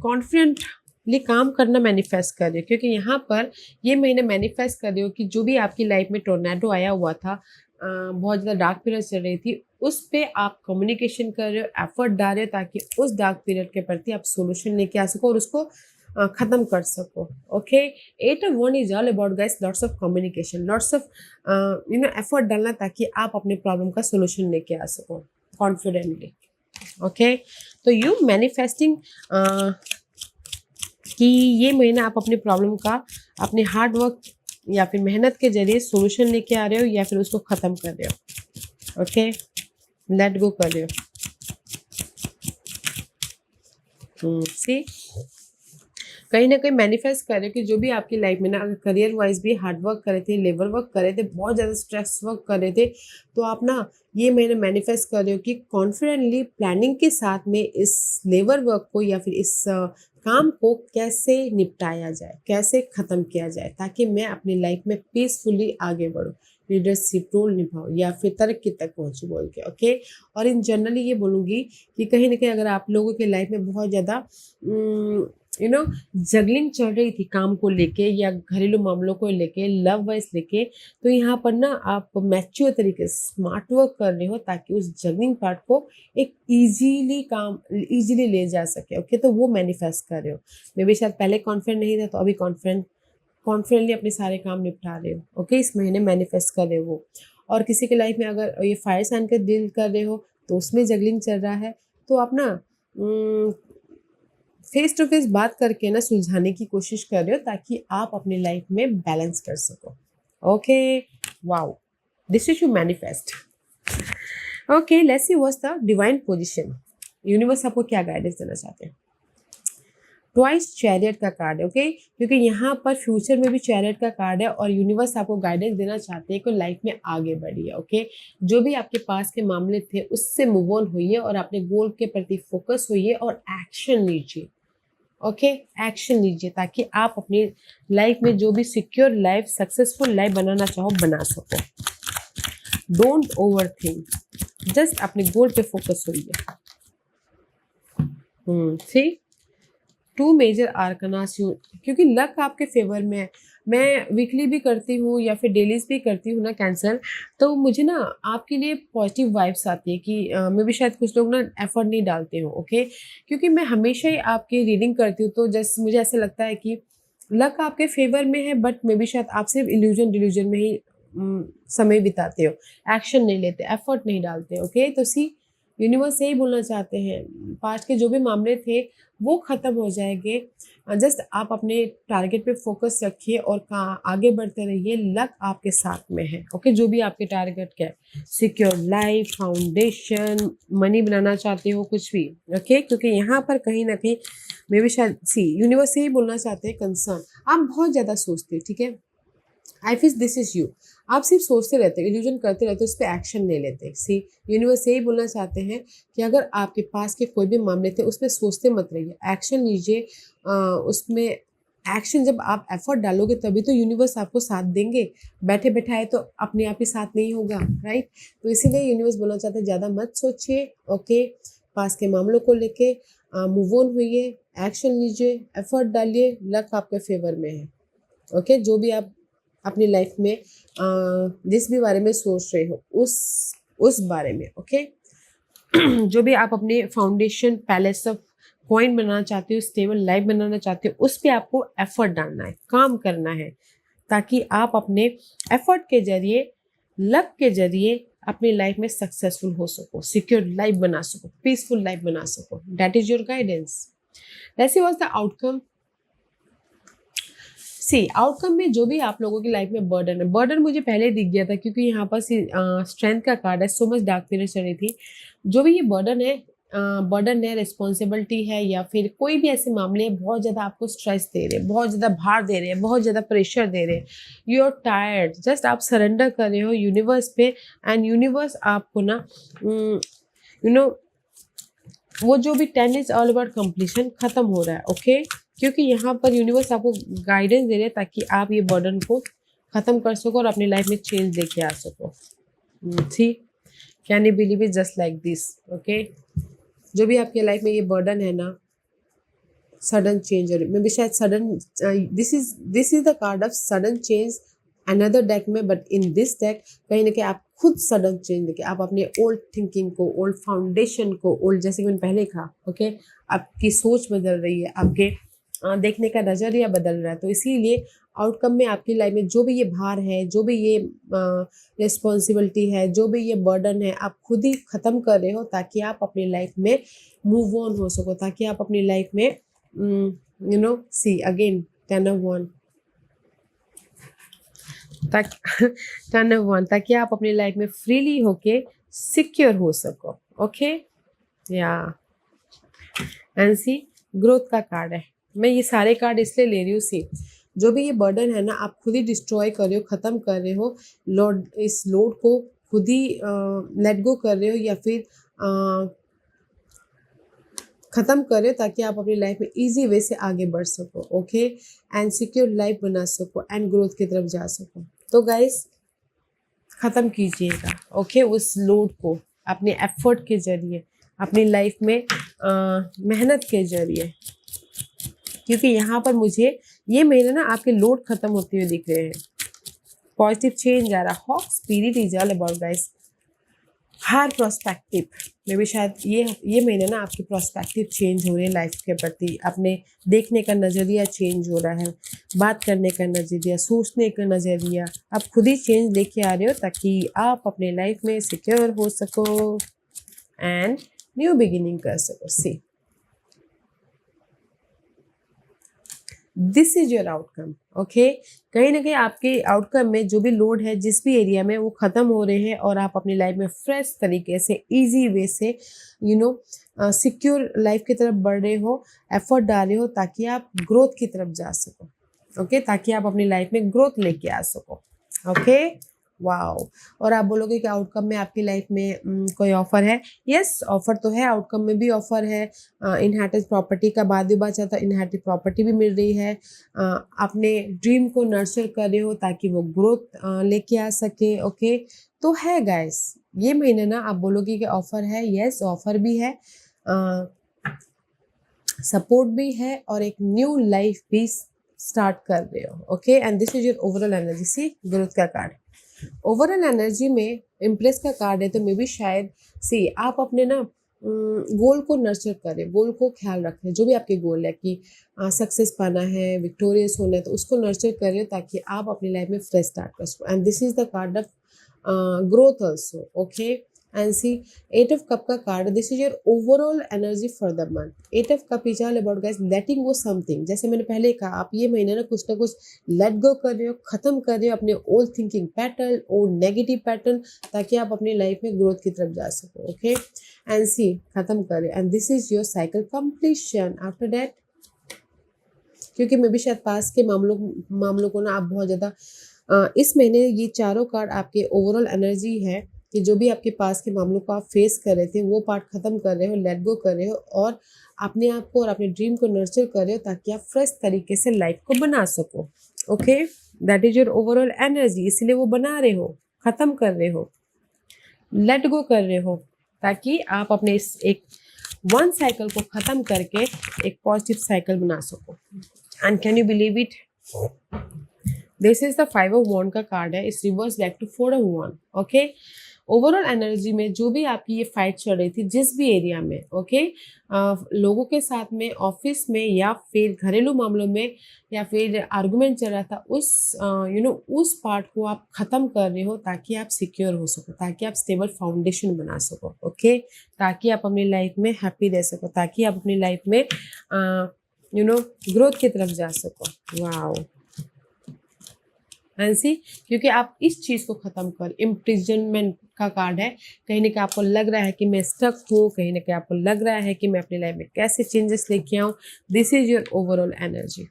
कॉन्फिडेंटली काम करना मैनिफेस्ट कर रहे हो, क्योंकि यहाँ पर ये महीने मैनिफेस्ट कर रहे हो कि जो भी आपकी लाइफ में टोर्नेडो आया हुआ था, बहुत ज़्यादा डार्क पीरियड चल रही थी, उस पे आप कम्युनिकेशन कर रहे हो, एफर्ट डाल रहे हो ताकि उस डार्क पीरियड के प्रति आप सोल्यूशन लेके आ सको और उसको ख़त्म कर सको। Okay, 8 of 1 is all about guys lots of communication, lots of effort डालना ताकि आप अपने प्रॉब्लम का सोल्यूशन लेके आ सको कॉन्फिडेंटली। ओके, तो यू मैनिफेस्टिंग कि ये महीना आप अपनी प्रॉब्लम का अपने हार्ड वर्क या फिर मेहनत के जरिए सोल्यूशन लेके आ रहे हो या फिर उसको ख़त्म कर रहे हो। ओके, लेट गो कर रहे हो। सी, कहीं ना कहीं मैनिफेस्ट कर रहे हो कि जो भी आपकी लाइफ में ना, अगर करियर वाइज भी हार्ड वर्क कर रहे थे, लेबर वर्क कर रहे थे, बहुत ज़्यादा स्ट्रेस वर्क कर रहे थे, तो आप ना ये महीने मैनिफेस्ट कर रहे हो कि कॉन्फिडेंटली प्लानिंग के साथ में इस लेबर वर्क को या फिर इस काम को कैसे निपटाया जाए, कैसे ख़त्म किया जाए, ताकि मैं अपनी लाइफ में पीसफुली आगे बढ़ूँ, लीडरशिप रोल निभाऊँ या फिर तरक्की तक पहुँचूँ बोल के। ओके, और इन जनरली ये बोलूँगी कि कहीं ना कहीं अगर आप लोगों के लाइफ में बहुत ज़्यादा जगलिंग चल रही थी काम को लेके या घरेलू मामलों को लेके, लव वाइज लेके, तो यहाँ पर ना आप मैच्योर तरीके से स्मार्ट वर्क कर रहे हो ताकि उस जगलिंग पार्ट को एक इजीली ले जा सके। ओके, तो वो मैनिफेस्ट कर रहे हो। मे भी शायद पहले कॉन्फिडेंट नहीं था, तो अभी कॉन्फिडेंटली अपने सारे काम निपटा रहे हो। ओके, इस महीने मैनिफेस्ट कर रहे हो। और किसी के लाइफ में अगर ये फायर साइन का डील कर रहे हो तो उसमें जगलिंग चल रहा है, तो आप ना फेस टू फेस बात करके ना सुलझाने की कोशिश कर रहे हो ताकि आप अपनी लाइफ में बैलेंस कर सको। Okay, wow, this is you manifest. Okay, let's see what's the divine position. Universe आपको क्या गाइडेंस देना चाहते हैं? ट्वाइस चैरियट का कार्ड है। ओके, क्योंकि यहाँ पर फ्यूचर में भी चैरियट का कार्ड है और यूनिवर्स आपको गाइडेंस देना चाहते हैं कि लाइफ में आगे बढ़िए। ओके, जो भी आपके पास के मामले थे उससे मूव ऑन होइए और अपने गोल के प्रति फोकस होइए और एक्शन लीजिए। ओके, एक्शन लीजिए ताकि आप अपनी लाइफ में जो भी सिक्योर लाइफ, सक्सेसफुल लाइफ बनाना चाहो बना सको। डोंट ओवर थिंक, जस्ट अपने गोल पे फोकस होइए। सी, 2 मेजर आर्कनास, क्योंकि लक आपके फेवर में है। मैं वीकली भी करती हूँ या फिर डेलीज भी करती हूँ ना कैंसर, तो मुझे ना आपके लिए पॉजिटिव वाइब्स आती है कि मैं भी शायद कुछ लोग ना एफर्ट नहीं डालते हो। ओके, क्योंकि मैं हमेशा ही आपकी रीडिंग करती हूँ, तो जस्ट मुझे ऐसा लगता है कि लक आपके फेवर में है, बट मे भी शायद आप सिर्फ डिल्यूजन में ही समय बिताते हो, एक्शन नहीं लेते, एफर्ट नहीं डालते। ओके, तो सी, यूनिवर्स यही बोलना चाहते हैं, पास्ट के जो भी मामले थे वो ख़त्म हो जाएंगे, जस्ट आप अपने टारगेट पे फोकस रखिए और आगे बढ़ते रहिए, लक आपके साथ में है। ओके, जो भी आपके टारगेट क्या है, सिक्योर लाइफ, फाउंडेशन, मनी बनाना चाहते हो, कुछ भी। ओके, क्योंकि यहाँ पर कहीं ना कहीं मे भी शायद यूनिवर्स यही बोलना चाहते हैं, कंसर्न आप बहुत ज़्यादा सोचते हैं, ठीक है। I feel this is you, आप सिर्फ सोचते रहते हैं, इल्यूजन करते रहते हो, उस पर एक्शन नहीं लेते। यूनिवर्स यही बोलना चाहते हैं कि अगर आपके पास के कोई भी मामले थे उस पर सोचते मत रहिए, एक्शन लीजिए। उसमें एक्शन जब आप एफर्ट डालोगे तभी तो यूनिवर्स आपको साथ देंगे, बैठे बैठाए तो अपने आप ही साथ नहीं होगा, राइट। तो इसीलिए यूनिवर्स बोलना चाहते हैं ज़्यादा मत सोचिए। ओके, पास के मामलों को लेके मूव ऑन होइए, एक्शन लीजिए, एफर्ट डालिए, लक आपके फेवर में है। ओके, जो भी आप अपनी लाइफ में जिस भी बारे में सोच रहे हो उस बारे में। ओके, जो भी आप अपने फाउंडेशन पैलेस ऑफ पॉइंट बनाना चाहते हो, स्टेबल लाइफ बनाना चाहते हो, उस पर आपको एफर्ट डालना है, काम करना है, ताकि आप अपने एफर्ट के जरिए, लक के जरिए अपनी लाइफ में सक्सेसफुल हो सको, सिक्योर लाइफ बना सको, पीसफुल लाइफ बना सको। That is your guidance. ऐसे वॉज द आउटकम। आउटकम में जो भी आप लोगों की लाइफ में बर्डन है, बर्डन मुझे पहले दिख गया था क्योंकि यहाँ पर स्ट्रेंथ का कार्ड है, सो मच डार्क पीरियड चल रही थी। जो भी ये बर्डन है, रिस्पॉन्सिबिलिटी है, या फिर कोई भी ऐसे मामले बहुत ज़्यादा आपको स्ट्रेस दे रहे हैं, बहुत ज़्यादा भार दे रहे हैं, बहुत ज़्यादा प्रेशर दे रहे हैं, यू आर टायर्ड, जस्ट आप सरेंडर कर रहे हो यूनिवर्स पे, एंड यूनिवर्स आपको ना यू नो वो जो भी 10 इज ऑल अबाउट कंप्लीशन खत्म हो रहा है। ओके, क्योंकि यहाँ पर यूनिवर्स आपको गाइडेंस दे रहे हैं ताकि आप ये बर्डन को खत्म कर सको और अपनी लाइफ में चेंज लेके आ सको। ठीक, can you believe it, just like this. Okay, जो भी आपकी लाइफ में ये बर्डन है ना, सडन चेंज, मे बी शायद sudden, this is the card of sudden change another deck में, बट इन दिस डेक कहीं ना कहीं आप खुद सडन चेंज लेके आप अपने ओल्ड थिंकिंग को, ओल्ड फाउंडेशन को, ओल्ड, जैसे कि मैंने पहले कहा, ओके, आपकी सोच बदल रही है, आपके देखने का नजरिया बदल रहा है। तो इसीलिए आउटकम में आपकी लाइफ में जो भी ये भार है, जो भी ये रिस्पॉन्सिबिलिटी है, जो भी ये बर्डन है, आप खुद ही खत्म कर रहे हो ताकि आप अपनी लाइफ में मूव ऑन हो सको, ताकि आप अपनी लाइफ में अगेन 10 of 1, ताकि आप अपनी लाइफ में फ्रीली होके सिक्योर हो सको। ओके, या एंड ग्रोथ का कार्ड है। मैं ये सारे कार्ड इसलिए ले रही हूँ, जो भी ये बर्डन है ना, आप खुद ही डिस्ट्रॉय कर रहे हो, खत्म कर रहे हो, इस लोड को खुद ही लेट गो कर रहे हो, या फिर खत्म कर रहे हो ताकि आप अपनी लाइफ में इजी वे से आगे बढ़ सको। ओके, एंड सिक्योर लाइफ बना सको एंड ग्रोथ की तरफ जा सको। तो गाइस, खत्म कीजिएगा ओके उस लोड को अपने एफर्ट के जरिए, अपनी लाइफ में मेहनत के जरिए, क्योंकि यहाँ पर मुझे ये महीने ना आपके लोड खत्म होते हुए दिख रहे हैं। पॉजिटिव चेंज आ रहा। Hawk spirit is all about guys हर प्रोस्पेक्टिव में भी, शायद ये महीने ना आपकी प्रोस्पेक्टिव चेंज हो रही है लाइफ के प्रति, अपने देखने का नज़रिया चेंज हो रहा है, बात करने का नज़रिया, सोचने का नज़रिया, आप खुद ही चेंज लेके आ रहे हो ताकि आप अपने लाइफ में सिक्योर हो सको एंड न्यू बिगिनिंग कर सको। See, this is your outcome. Okay, कहीं ना कहीं आपके आउटकम में जो भी लोड है जिस भी एरिया में, वो खत्म हो रहे हैं और आप अपनी लाइफ में फ्रेश तरीके से, इजी वे से, सिक्योर लाइफ की तरफ बढ़ रहे हो, एफर्ट डाल रहे हो ताकि आप ग्रोथ की तरफ जा सको। ओके, ताकि आप अपनी लाइफ में ग्रोथ लेके आ सको। Okay, wow. और आप बोलोगे कि आउटकम में आपकी लाइफ में कोई ऑफर है? यस, ऑफर तो है, आउटकम में भी ऑफर है। इनहेरिटेड प्रॉपर्टी का बाद भी बात चलता है, इनहेरिटेड प्रॉपर्टी भी मिल रही है। अपने ड्रीम को नर्चर कर रहे हो ताकि वो ग्रोथ लेके आ सके। ओके, तो है गाइस, ये महीने ना आप बोलोगे कि ऑफर है। यस, ऑफर भी है, सपोर्ट भी है, और एक न्यू लाइफ भी स्टार्ट कर रहे हो। Okay, and this is your overall energy. See, growth का कार्ड ओवरऑल एनर्जी में इम्प्रेस का कार्ड है, तो मे बी शायद आप अपने ना गोल को नर्चर करें, गोल को ख्याल रखें, जो भी आपके गोल है कि सक्सेस पाना है, विक्टोरियस होना है, तो उसको नर्चर करें ताकि आप अपनी लाइफ में फ्रेश स्टार्ट कर सको। And this is the card of growth also. Okay, and see 8 of Cup का card, this is your overall energy for the month. 8 of Cup is all about guys letting go something. जैसे मैंने पहले कहा, आप ये महीने ना कुछ लेट गो कर रहे हो, खत्म कर रहे हो अपने old thinking pattern, old negative pattern, ताकि आप अपनी लाइफ में ग्रोथ की तरफ जा सको. ओके एंड सी खत्म कर रहे, and this is your cycle completion. After that, क्योंकि मैं भी शायद पास के मामलों को ना आप बहुत ज़्यादा इस महीने ये चारों कार्ड आपके ओवरऑल एनर्जी है कि जो भी आपके पास के मामलों को आप फेस कर रहे थे वो पार्ट खत्म कर रहे हो, लेट गो कर रहे हो और अपने आप को और अपने ड्रीम को नर्चर कर रहे हो ताकि आप फ्रेश तरीके से लाइफ को बना सको. Okay, that is your overall energy. इसलिए वो बना रहे हो, खत्म कर रहे हो, लेट गो कर रहे हो, ताकि आप अपने इस एक वन साइकिल को खत्म करके एक पॉजिटिव साइकिल बना सको. And can you believe it, this is the 5 of Wands का कार्ड है. इस reverse back to 4 of Wands. ओके, ओवरऑल एनर्जी में जो भी आपकी ये फाइट चल रही थी जिस भी एरिया में, ओके, लोगों के साथ में, ऑफिस में, या फिर घरेलू मामलों में, या फिर आर्गुमेंट चल रहा था, उस उस पार्ट को आप खत्म कर रहे हो ताकि आप सिक्योर हो सको, ताकि आप स्टेबल फाउंडेशन बना सको. ओके, ताकि आप अपनी लाइफ में हैप्पी रह सको, ताकि आप अपनी लाइफ में ग्रोथ की तरफ जा सको. वाओ एंसी, क्योंकि आप इस चीज़ को ख़त्म कर, इम्प्रिजनमेंट का कार्ड है. कहीं ना कहीं आपको लग रहा है कि मैं स्टक हूँ, कहीं ना कहीं आपको लग रहा है कि मैं अपनी लाइफ में कैसे चेंजेस लेके आऊँ. This is your overall energy.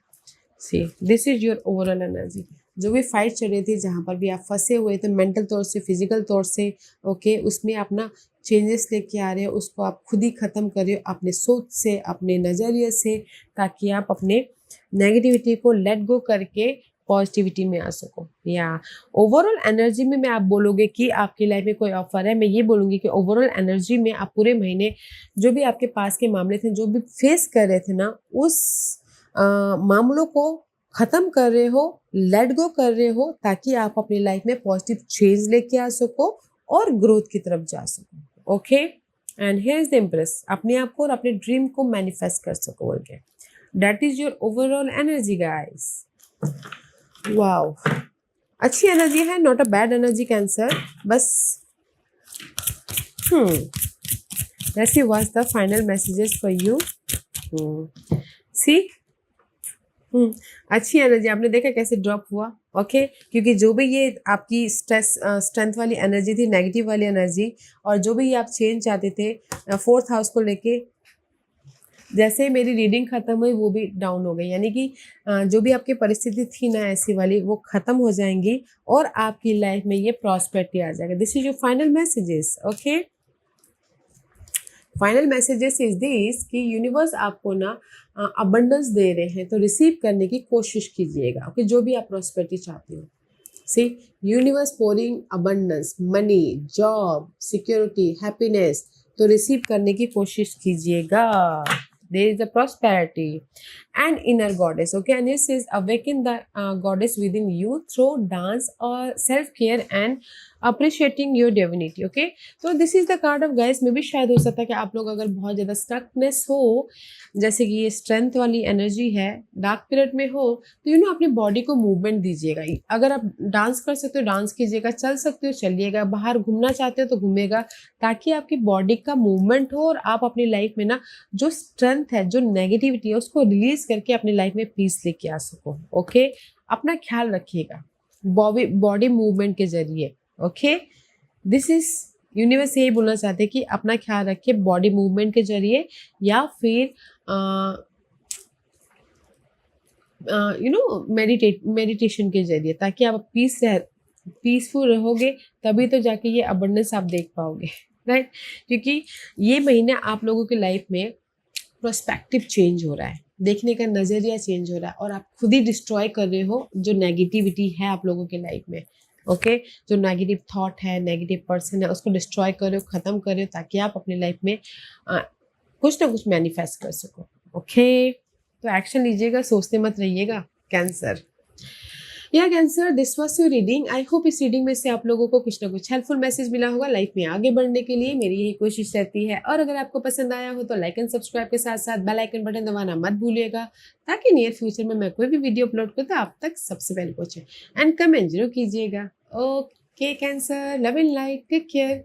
See, this is your overall energy. जो भी फाइट चल रही थी, जहाँ पर भी आप फंसे हुए थे मेंटल तौर से, फिजिकल तौर से, ओके, उसमें अपना चेंजेस लेके आ रहे हो, उसको आप खुद ही ख़त्म कर रहे हो अपने सोच से, अपने नज़रिए से, ताकि आप अपने नेगेटिविटी को लेट गो करके पॉजिटिविटी में आ सको. या ओवरऑल एनर्जी में मैं आप बोलोगे कि आपकी लाइफ में कोई ऑफर है, मैं ये बोलूँगी कि ओवरऑल एनर्जी में आप पूरे महीने जो भी आपके पास के मामले थे, जो भी फेस कर रहे थे ना, उस मामलों को ख़त्म कर रहे हो, लेट गो कर रहे हो, ताकि आप अपनी लाइफ में पॉजिटिव चेंज लेके आ सको और ग्रोथ की तरफ जा सको. Okay, and here is the impress, अपने आप को और अपने ड्रीम को मैनिफेस्ट कर सको बोल के. That is your overall energy guys. Wow, अच्छी एनर्जी है, not a bad energy cancer. बस let's see what's the final messages for you. See, अच्छी एनर्जी. आपने देखा कैसे ड्रॉप हुआ. ओके, क्योंकि जो भी ये आपकी स्ट्रेंथ वाली एनर्जी थी, नेगेटिव वाली एनर्जी, और जो भी ये आप चेंज चाहते थे 4th हाउस को लेके, जैसे ही मेरी रीडिंग खत्म हुई वो भी डाउन हो गई. यानी कि जो भी आपकी परिस्थिति थी ना ऐसी वाली, वो खत्म हो जाएंगी और आपकी लाइफ में ये प्रॉस्पेरिटी आ जाएगा. This is your final messages. Okay, final messages is this कि यूनिवर्स आपको ना अबंडेंस दे रहे हैं, तो रिसीव करने की कोशिश कीजिएगा. ओके, जो भी आप प्रॉस्पेरिटी चाहते हो. See, universe pouring abundance, money, job, security, happiness, तो रिसीव करने की कोशिश कीजिएगा. There is the prosperity and inner goddess. Okay, and this is awaken the goddess within you through dance or self-care and appreciating your divinity. Okay, so this is the card of guys. मे भी शायद हो सकता है कि आप लोग अगर बहुत ज़्यादा स्टकनेस हो, जैसे कि ये स्ट्रेंथ वाली एनर्जी है, डार्क पीरियड में हो, तो अपनी बॉडी को मूवमेंट दीजिएगा. अगर आप डांस कर सकते हो डांस कीजिएगा, चल सकते हो चलिएगा, बाहर घूमना चाहते हो तो घूमेगा, ताकि आपकी बॉडी का मूवमेंट हो और आप अपनी लाइफ में ना जो स्ट्रेंथ है, जो नेगेटिविटी है, उसको रिलीज करके अपनी लाइफ में पीस लेके आ सको. ओके, अपना ख्याल रखिएगा बॉडी मूवमेंट के जरिए. ओके, दिस इज यूनिवर्स यही बोलना चाहते हैं कि अपना ख्याल रखिए बॉडी मूवमेंट के जरिए, या फिर मेडिटेशन के जरिए, ताकि आप पीसफुल रहोगे, तभी तो जाके ये अबंडेंस आप देख पाओगे. राइट, क्योंकि ये महीना आप लोगों की लाइफ में प्रोस्पेक्टिव चेंज हो रहा है, देखने का नज़रिया चेंज हो रहा है, और आप खुद ही डिस्ट्रॉय कर रहे हो जो नेगेटिविटी है आप लोगों की लाइफ में. ओके, जो नेगेटिव थॉट है, नेगेटिव पर्सन है, उसको डिस्ट्रॉय कर रहे हो, ख़त्म कर रहे हो, ताकि आप अपनी लाइफ में कुछ ना कुछ मैनिफेस्ट कर सको. ओके, तो एक्शन लीजिएगा, सोचते मत रहिएगा कैंसर. या cancer, this was your reading. I hope इस रीडिंग में से आप लोगों को कुछ ना कुछ हेल्पफुल मैसेज मिला होगा लाइफ में आगे बढ़ने के लिए. मेरी यही कोशिश रहती है. और अगर आपको पसंद आया हो तो लाइक एंड सब्सक्राइब के साथ साथ बेल आइकन बटन दबाना मत भूलिएगा, ताकि नियर फ्यूचर में मैं कोई भी वीडियो अपलोड करूँ तो आप तक सबसे पहले पहुंचे. एंड कमेंट जरूर कीजिएगा. Okay cancer, love and light, take care.